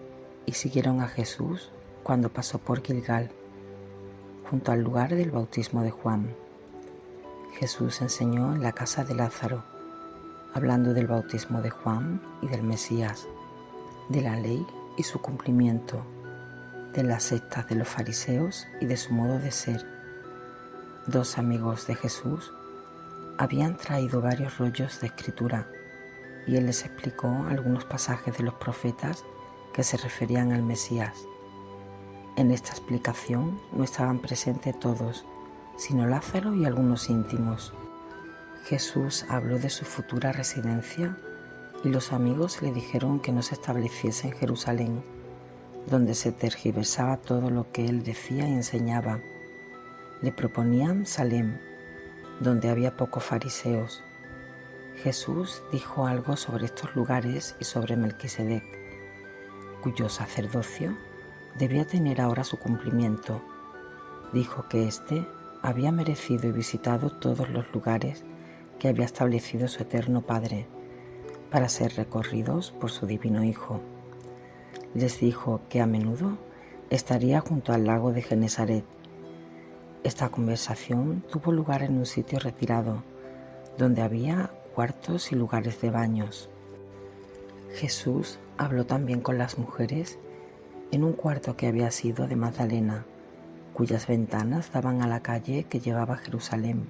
y siguieron a Jesús cuando pasó por Gilgal, junto al lugar del bautismo de Juan. Jesús enseñó en la casa de Lázaro, hablando del bautismo de Juan y del Mesías, de la ley y su cumplimiento, de las sectas de los fariseos y de su modo de ser. Dos amigos de Jesús habían traído varios rollos de escritura y él les explicó algunos pasajes de los profetas que se referían al Mesías. En esta explicación no estaban presentes todos, sino Lázaro y algunos íntimos. Jesús habló de su futura residencia y los amigos le dijeron que no se estableciese en Jerusalén, donde se tergiversaba todo lo que él decía y enseñaba. Le proponían Salem, donde había pocos fariseos. Jesús dijo algo sobre estos lugares y sobre Melquisedec, cuyo sacerdocio debía tener ahora su cumplimiento. Dijo que éste había merecido y visitado todos los lugares que había establecido su eterno Padre, para ser recorridos por su divino Hijo. Les dijo que a menudo estaría junto al lago de Genesaret. Esta conversación tuvo lugar en un sitio retirado, donde había cuartos y lugares de baños. Jesús habló también con las mujeres en un cuarto que había sido de Magdalena, cuyas ventanas daban a la calle que llevaba a Jerusalén.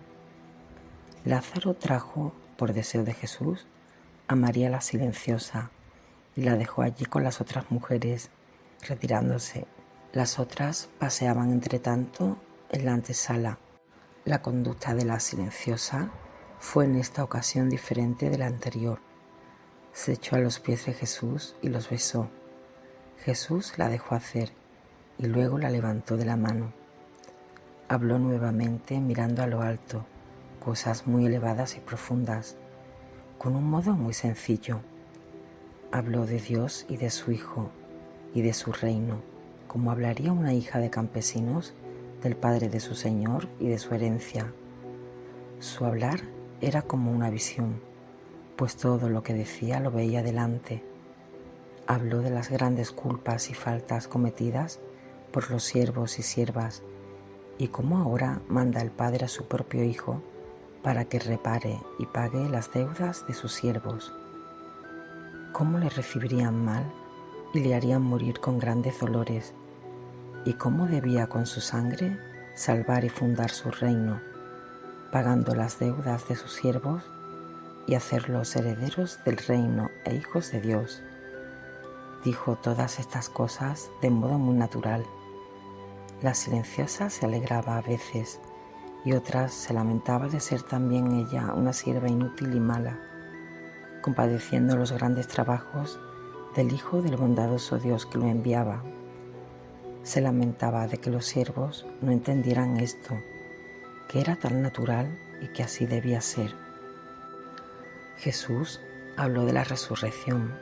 Lázaro trajo, por deseo de Jesús, a María la silenciosa y la dejó allí con las otras mujeres, retirándose. Las otras paseaban entre tanto en la antesala. La conducta de la silenciosa fue en esta ocasión diferente de la anterior. Se echó a los pies de Jesús y los besó. Jesús la dejó hacer y luego la levantó de la mano. Habló nuevamente mirando a lo alto, cosas muy elevadas y profundas, con un modo muy sencillo. Habló de Dios y de su Hijo y de su reino, como hablaría una hija de campesinos del padre de su Señor y de su herencia. Su hablar era como una visión, pues todo lo que decía lo veía delante. Habló de las grandes culpas y faltas cometidas por los siervos y siervas, y cómo ahora manda el Padre a su propio Hijo para que repare y pague las deudas de sus siervos. Cómo le recibirían mal y le harían morir con grandes dolores, y cómo debía con su sangre salvar y fundar su reino, pagando las deudas de sus siervos y hacerlos herederos del reino e hijos de Dios. Dijo todas estas cosas de modo muy natural. La silenciosa se alegraba a veces y otras se lamentaba de ser también ella una sierva inútil y mala, compadeciendo los grandes trabajos del Hijo del bondadoso Dios que lo enviaba. Se lamentaba de que los siervos no entendieran esto, que era tan natural y que así debía ser. Jesús habló de la resurrección,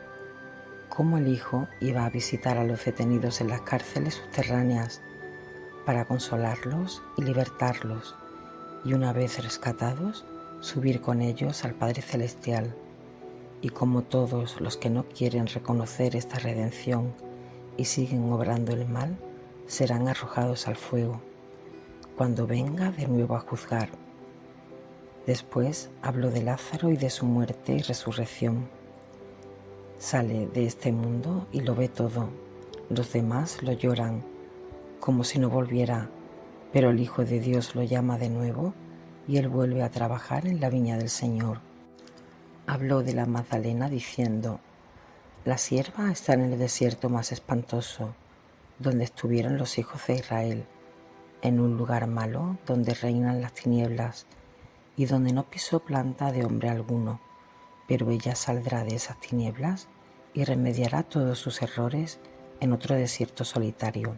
cómo el Hijo iba a visitar a los detenidos en las cárceles subterráneas para consolarlos y libertarlos, y una vez rescatados, subir con ellos al Padre Celestial, y como todos los que no quieren reconocer esta redención y siguen obrando el mal, serán arrojados al fuego. cuando venga de nuevo a juzgar. Después habló de Lázaro y de su muerte y resurrección. Sale de este mundo y lo ve todo. Los demás lo lloran, como si no volviera, pero el Hijo de Dios lo llama de nuevo y él vuelve a trabajar en la viña del Señor. Habló de la Magdalena diciendo: la sierva está en el desierto más espantoso, donde estuvieron los hijos de Israel, en un lugar malo donde reinan las tinieblas y donde no pisó planta de hombre alguno, pero ella saldrá de esas tinieblas y remediará todos sus errores en otro desierto solitario.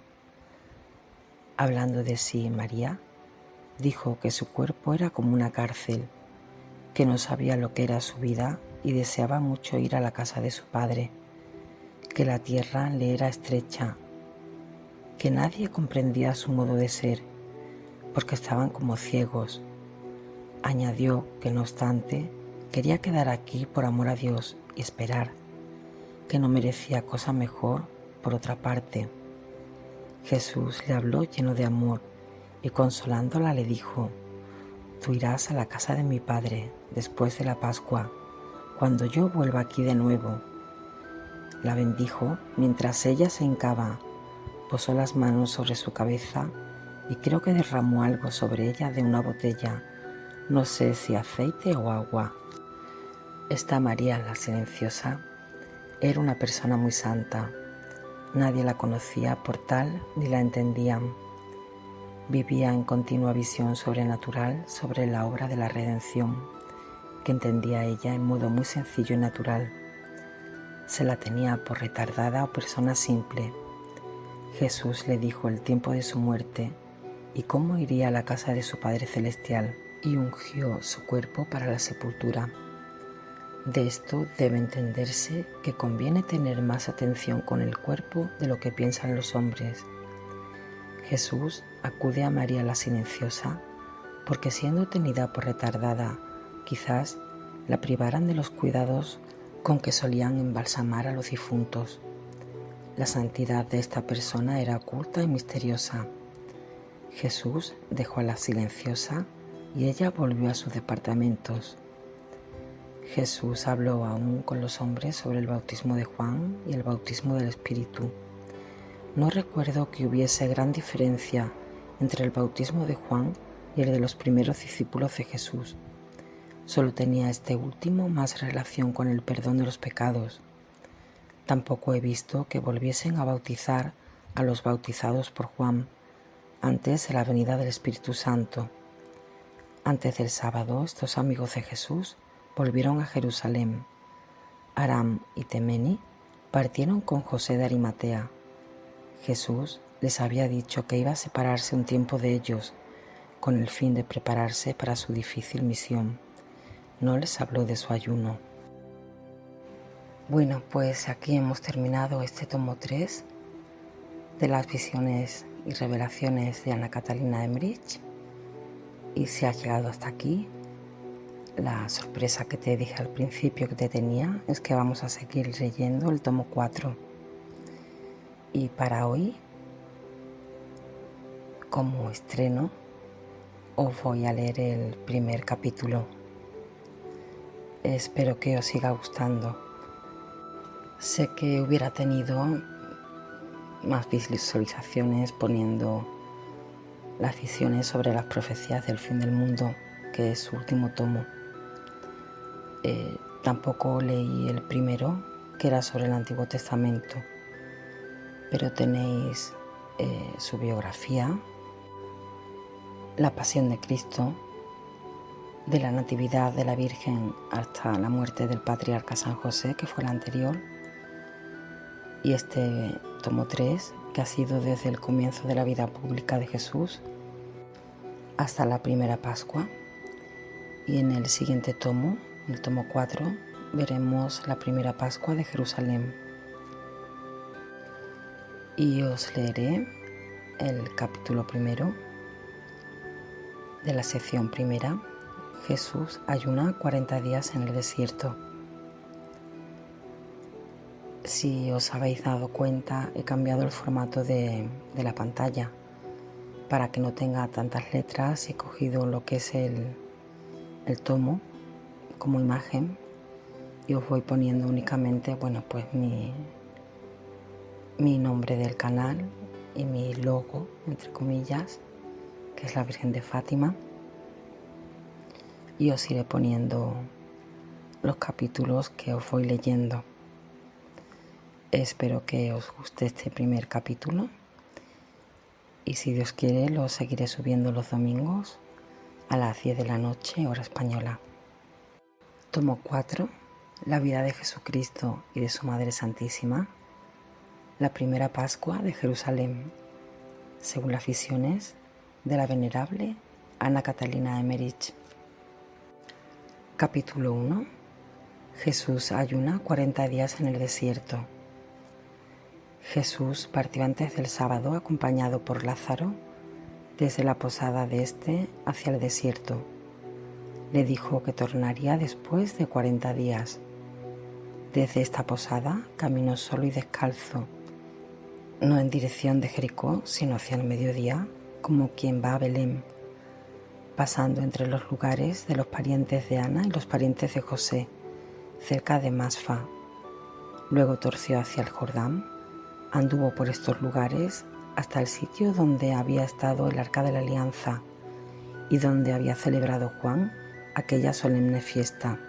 Hablando de sí, María dijo que su cuerpo era como una cárcel, que no sabía lo que era su vida y deseaba mucho ir a la casa de su padre, que la tierra le era estrecha, que nadie comprendía su modo de ser, porque estaban como ciegos. Añadió que no obstante quería quedar aquí por amor a Dios y esperar, que no merecía cosa mejor por otra parte. Jesús le habló lleno de amor y consolándola le dijo: tú irás a la casa de mi Padre después de la Pascua, cuando yo vuelva aquí de nuevo. La bendijo mientras ella se hincaba, posó las manos sobre su cabeza y creo que derramó algo sobre ella de una botella, no sé si aceite o agua. Esta María, la silenciosa, era una persona muy santa. Nadie la conocía por tal ni la entendían. Vivía en continua visión sobrenatural sobre la obra de la redención, que entendía ella en modo muy sencillo y natural. Se la tenía por retardada o persona simple. Jesús le dijo el tiempo de su muerte y cómo iría a la casa de su Padre Celestial, y ungió su cuerpo para la sepultura. De esto debe entenderse que conviene tener más atención con el cuerpo de lo que piensan los hombres. Jesús acude a María la silenciosa porque, siendo tenida por retardada, quizás la privaran de los cuidados con que solían embalsamar a los difuntos. La santidad de esta persona era oculta y misteriosa. Jesús dejó a la silenciosa y ella volvió a sus departamentos. Jesús habló aún con los hombres sobre el bautismo de Juan y el bautismo del Espíritu. No recuerdo que hubiese gran diferencia entre el bautismo de Juan y el de los primeros discípulos de Jesús. Solo tenía este último más relación con el perdón de los pecados. Tampoco he visto que volviesen a bautizar a los bautizados por Juan antes de la venida del Espíritu Santo. Antes del sábado, estos amigos de Jesús volvieron a Jerusalén. Aram y Temeni partieron con José de Arimatea. Jesús les había dicho que iba a separarse un tiempo de ellos, con el fin de prepararse para su difícil misión. No les habló de su ayuno. Bueno, pues aquí hemos terminado este tomo 3 de las visiones y revelaciones de Ana Catalina Emmerich. Y si has llegado hasta aquí, la sorpresa que te dije al principio que te tenía es que vamos a seguir leyendo el tomo 4. Y para hoy, como estreno, os voy a leer el primer capítulo. Espero que os siga gustando. Sé que hubiera tenido más visualizaciones poniendo las visiones sobre las profecías del fin del mundo, que es su último tomo. Tampoco leí el primero, que era sobre el Antiguo Testamento, pero tenéis su biografía, la pasión de Cristo, de la Natividad de la Virgen hasta la muerte del patriarca San José, que fue la anterior, y este tomo 3, que ha sido desde el comienzo de la vida pública de Jesús hasta la primera Pascua. Y en el siguiente tomo, el tomo 4, veremos la primera Pascua de Jerusalén. Y os leeré el capítulo primero de la sección primera. Jesús ayuna 40 días en el desierto. Si os habéis dado cuenta, he cambiado el formato de la pantalla para que no tenga tantas letras, he cogido lo que es el tomo como imagen y os voy poniendo únicamente, pues mi nombre del canal y mi logo, entre comillas, que es la Virgen de Fátima, y os iré poniendo los capítulos que os voy leyendo. Espero que os guste este primer capítulo y si Dios quiere lo seguiré subiendo los domingos a las 10 de la noche, hora española. Tomo 4, la vida de Jesucristo y de su Madre Santísima, la primera Pascua de Jerusalén, según las visiones de la venerable Ana Catalina Emmerich. Capítulo 1. Jesús ayuna 40 días en el desierto. Jesús partió antes del sábado acompañado por Lázaro desde la posada de éste hacia el desierto. Le dijo que tornaría después de 40 días. Desde esta posada caminó solo y descalzo, no en dirección de Jericó, sino hacia el mediodía, como quien va a Belén, pasando entre los lugares de los parientes de Ana y los parientes de José, cerca de Masfa. Luego torció hacia el Jordán, anduvo por estos lugares hasta el sitio donde había estado el Arca de la Alianza y donde había celebrado Juan aquella solemne fiesta.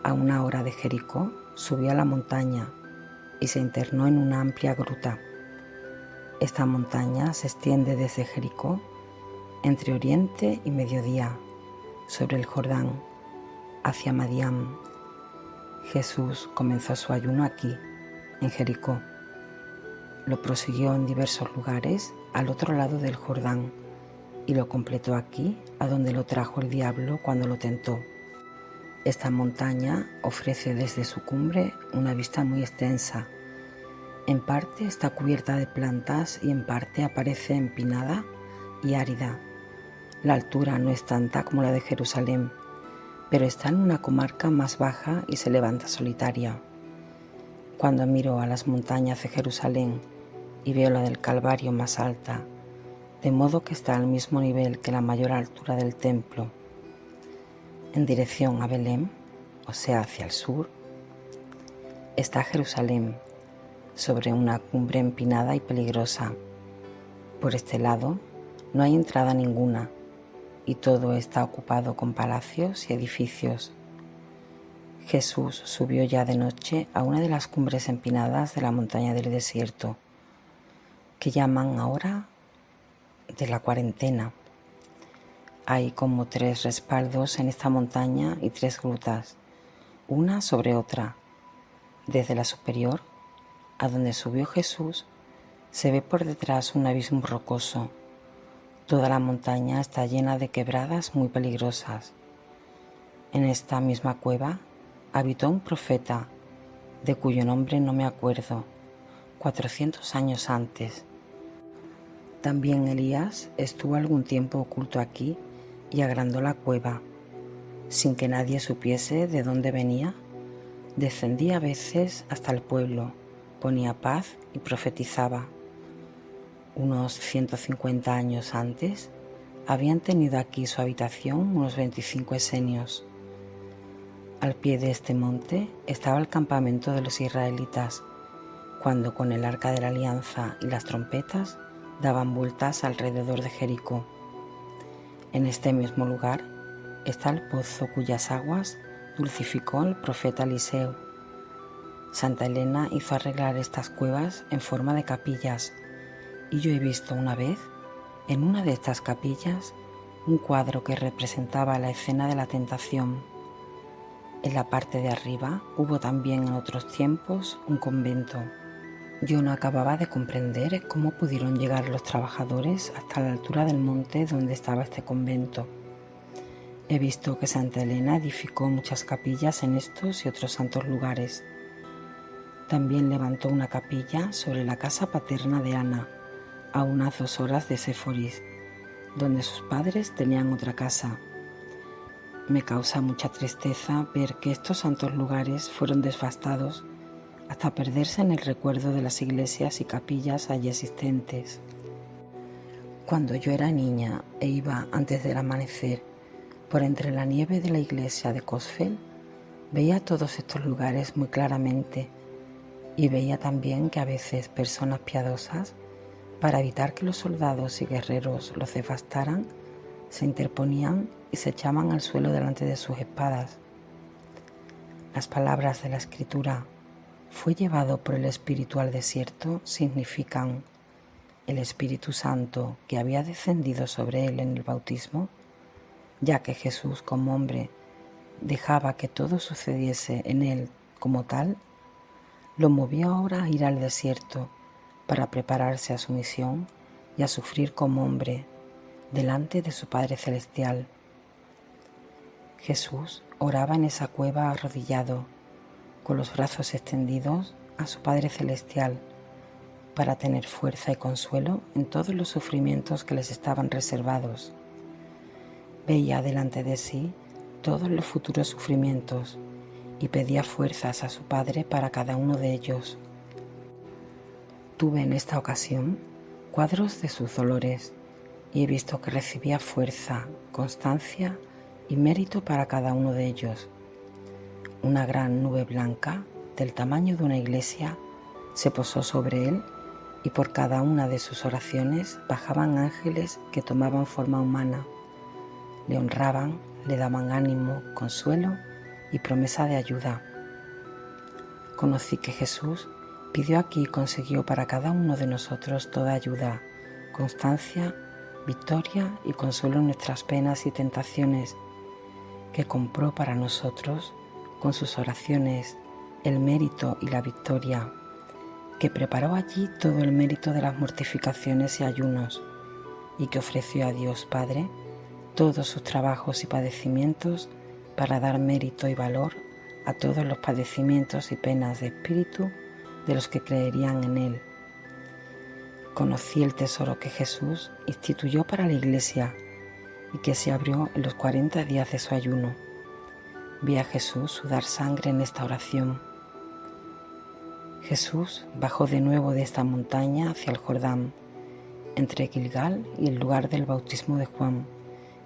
A una hora de Jericó subió a la montaña y se internó en una amplia gruta. Esta montaña se extiende desde Jericó entre oriente y mediodía, sobre el Jordán, hacia Madián. Jesús comenzó su ayuno aquí, en Jericó. Lo prosiguió en diversos lugares al otro lado del Jordán y lo completó aquí, a donde lo trajo el diablo cuando lo tentó. Esta montaña ofrece desde su cumbre una vista muy extensa. En parte está cubierta de plantas y en parte aparece empinada y árida. La altura no es tanta como la de Jerusalén, pero está en una comarca más baja y se levanta solitaria. Cuando miro a las montañas de Jerusalén y veo la del Calvario más alta, de modo que está al mismo nivel que la mayor altura del templo, en dirección a Belén, o sea hacia el sur, está Jerusalén, sobre una cumbre empinada y peligrosa. Por este lado no hay entrada ninguna y todo está ocupado con palacios y edificios. Jesús subió ya de noche a una de las cumbres empinadas de la montaña del desierto, que llaman ahora de la cuarentena. Hay como 3 respaldos en esta montaña y 3 grutas, una sobre otra. Desde la superior, a donde subió Jesús, se ve por detrás un abismo rocoso. Toda la montaña está llena de quebradas muy peligrosas. En esta misma cueva habitó un profeta, de cuyo nombre no me acuerdo, 400 años antes. También Elías estuvo algún tiempo oculto aquí y agrandó la cueva. Sin que nadie supiese de dónde venía, descendía a veces hasta el pueblo, ponía paz y profetizaba. Unos 150 años antes, habían tenido aquí su habitación unos 25 esenios. Al pie de este monte estaba el campamento de los israelitas, cuando con el Arca de la Alianza y las trompetas daban vueltas alrededor de Jericó. En este mismo lugar está el pozo cuyas aguas dulcificó el profeta Eliseo. Santa Elena hizo arreglar estas cuevas en forma de capillas, y yo he visto una vez, en una de estas capillas, un cuadro que representaba la escena de la tentación. En la parte de arriba hubo también en otros tiempos un convento. Yo no acababa de comprender cómo pudieron llegar los trabajadores hasta la altura del monte donde estaba este convento. He visto que Santa Elena edificó muchas capillas en estos y otros santos lugares. También levantó una capilla sobre la casa paterna de Ana, a unas 2 horas de Séforis, donde sus padres tenían otra casa. Me causa mucha tristeza ver que estos santos lugares fueron devastados hasta perderse en el recuerdo de las iglesias y capillas allí existentes. Cuando yo era niña e iba antes del amanecer por entre la nieve de la iglesia de Coesfeld, veía todos estos lugares muy claramente y veía también que a veces personas piadosas, para evitar que los soldados y guerreros los devastaran, se interponían y se echaban al suelo delante de sus espadas. Las palabras de la Escritura «fue llevado por el Espíritu al desierto» significan el Espíritu Santo que había descendido sobre él en el bautismo, ya que Jesús como hombre dejaba que todo sucediese en él como tal, lo movió ahora a ir al desierto para prepararse a su misión y a sufrir como hombre delante de su Padre Celestial. Jesús oraba en esa cueva arrodillado, con los brazos extendidos a su Padre Celestial, para tener fuerza y consuelo en todos los sufrimientos que les estaban reservados. Veía delante de sí todos los futuros sufrimientos y pedía fuerzas a su Padre para cada uno de ellos. Tuve en esta ocasión cuadros de sus dolores y he visto que recibía fuerza, constancia y mérito para cada uno de ellos. Una gran nube blanca, del tamaño de una iglesia, se posó sobre él y por cada una de sus oraciones bajaban ángeles que tomaban forma humana. Le honraban, le daban ánimo, consuelo y promesa de ayuda. Conocí que Jesús pidió aquí y consiguió para cada uno de nosotros toda ayuda, constancia, victoria y consuelo en nuestras penas y tentaciones, que compró para nosotros con sus oraciones el mérito y la victoria, que preparó allí todo el mérito de las mortificaciones y ayunos, y que ofreció a Dios Padre todos sus trabajos y padecimientos para dar mérito y valor a todos los padecimientos y penas de espíritu de los que creerían en Él. Conocí el tesoro que Jesús instituyó para la Iglesia y que se abrió en los 40 días de su ayuno. Vi a Jesús sudar sangre en esta oración. Jesús bajó de nuevo de esta montaña hacia el Jordán, entre Gilgal y el lugar del bautismo de Juan,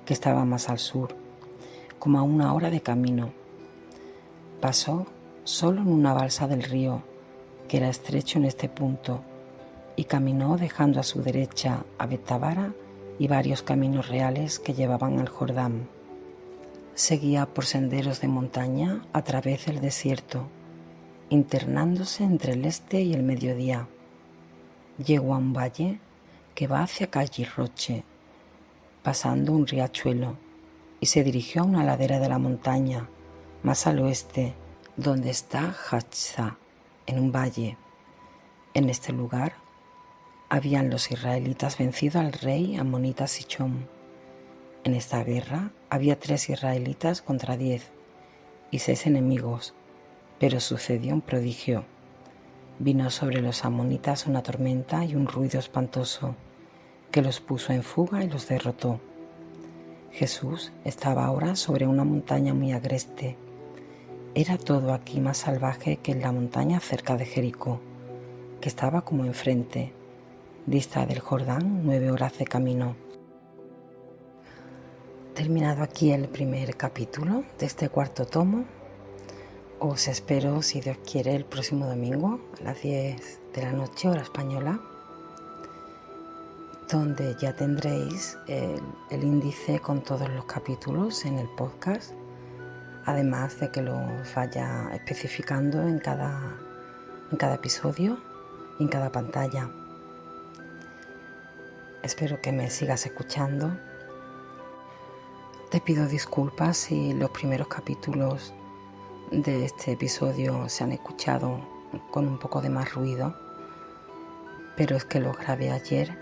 que estaba más al sur, como a 1 hora de camino. Pasó solo en una balsa del río, que era estrecho en este punto, y caminó dejando a su derecha a Betábara y varios caminos reales que llevaban al Jordán. Seguía por senderos de montaña a través del desierto, internándose entre el este y el mediodía. Llegó a un valle que va hacia Callirroche, pasando un riachuelo, y se dirigió a una ladera de la montaña, más al oeste, donde está Jatza, en un valle. En este lugar habían los israelitas vencido al rey amonita Sichón. En esta guerra había 3 israelitas contra 10 y 6 enemigos, pero sucedió un prodigio. Vino sobre los amonitas una tormenta y un ruido espantoso que los puso en fuga y los derrotó. Jesús estaba ahora sobre una montaña muy agreste. Era todo aquí más salvaje que en la montaña cerca de Jericó, que estaba como enfrente, dista del Jordán 9 horas de camino. Terminado aquí el primer capítulo de este 4º tomo. Os espero, si Dios quiere, el próximo domingo a las 10 de la noche, hora española, donde ya tendréis el índice con todos los capítulos en el podcast, además de que los vaya especificando en cada episodio y en cada pantalla. Espero que me sigas escuchando. Te pido disculpas si los primeros capítulos de este episodio se han escuchado con un poco de más ruido, pero es que lo grabé ayer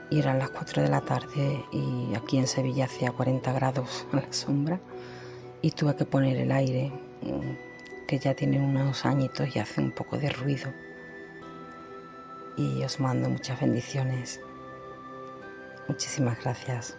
y eran las 4 de la tarde y aquí en Sevilla hacía 40 grados a la sombra y tuve que poner el aire, que ya tiene unos añitos y hace un poco de ruido. Y os mando muchas bendiciones. Muchísimas gracias.